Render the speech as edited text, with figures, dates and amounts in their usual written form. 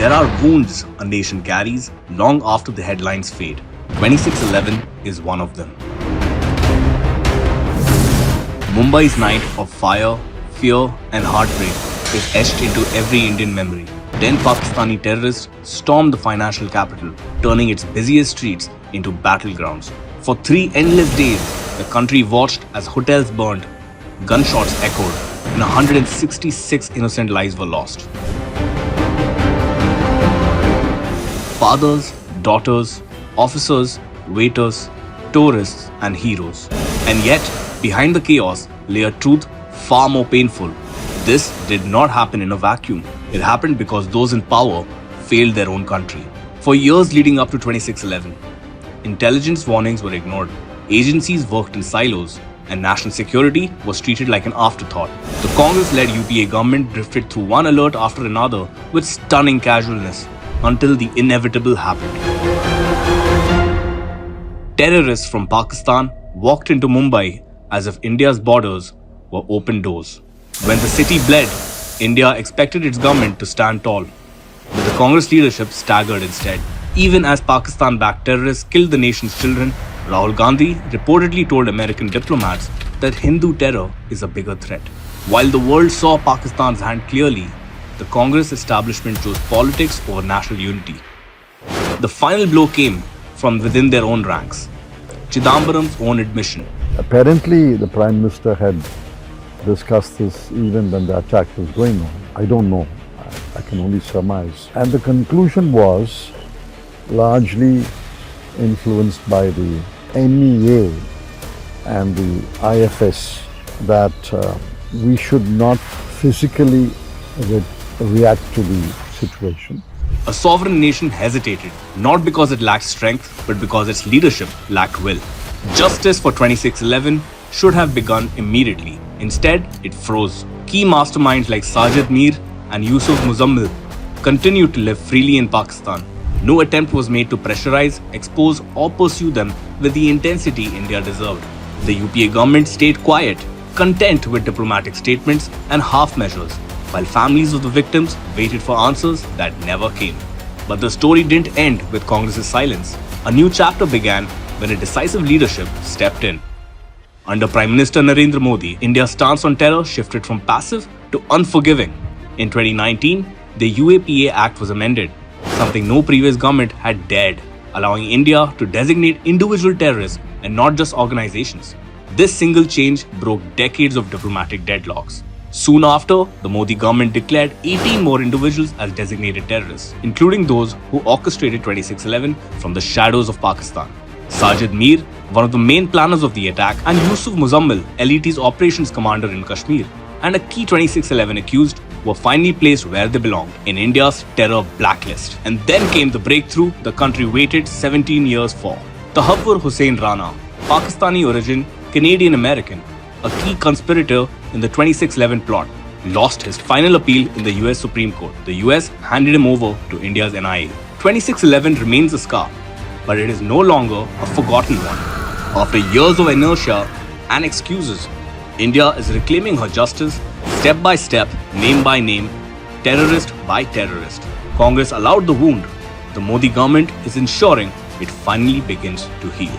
There are wounds a nation carries long after the headlines fade. 26/11 is one of them. Mumbai's night of fire, fear and heartbreak is etched into every Indian memory. 10 Pakistani terrorists stormed the financial capital, turning its busiest streets into battlegrounds. For 3 endless days, the country watched as hotels burned, gunshots echoed, and 166 innocent lives were lost. Fathers, daughters, officers, waiters, tourists, and heroes. And yet, behind the chaos lay a truth far more painful. This did not happen in a vacuum. It happened because those in power failed their own country. For years leading up to 26/11, intelligence warnings were ignored, agencies worked in silos, and national security was treated like an afterthought. The Congress-led UPA government drifted through one alert after another with stunning casualness until the inevitable happened. Terrorists from Pakistan walked into Mumbai as if India's borders were open doors. When the city bled, India expected its government to stand tall. But the Congress leadership staggered instead. Even as Pakistan-backed terrorists killed the nation's children, Rahul Gandhi reportedly told American diplomats that Hindu terror is a bigger threat. While the world saw Pakistan's hand clearly, the Congress establishment chose politics over national unity. The final blow came from within their own ranks. Chidambaram's own admission. Apparently, the Prime Minister had discussed this even when the attack was going on. I don't know. I can only surmise. And the conclusion was largely influenced by the NEA and the IFS that we should not physically react to the situation. A sovereign nation hesitated, not because it lacked strength, but because its leadership lacked will. Justice for 26/11 should have begun immediately. Instead, it froze. Key masterminds like Sajid Mir and Yusuf Muzammil continued to live freely in Pakistan. No attempt was made to pressurize, expose, or pursue them with the intensity India deserved. The UPA government stayed quiet, content with diplomatic statements and half measures, while families of the victims waited for answers that never came. But the story didn't end with Congress's silence. A new chapter began when a decisive leadership stepped in. Under Prime Minister Narendra Modi, India's stance on terror shifted from passive to unforgiving. In 2019, the UAPA Act was amended, something no previous government had dared, allowing India to designate individual terrorists and not just organizations. This single change broke decades of diplomatic deadlocks. Soon after, the Modi government declared 18 more individuals as designated terrorists, including those who orchestrated 26/11 from the shadows of Pakistan. Sajid Mir, one of the main planners of the attack, and Yusuf Muzammil, LET's operations commander in Kashmir, and a key 26/11 accused, were finally placed where they belonged, in India's terror blacklist. And then came the breakthrough the country waited 17 years for. Tahavvur Hussain Rana, Pakistani origin, Canadian American, a key conspirator in the 26/11 plot, lost his final appeal in the US Supreme Court. The US handed him over to India's NIA. 26/11 remains a scar, but it is no longer a forgotten one. After years of inertia and excuses, India is reclaiming her justice step by step, name by name, terrorist by terrorist. Congress allowed the wound. The Modi government is ensuring it finally begins to heal.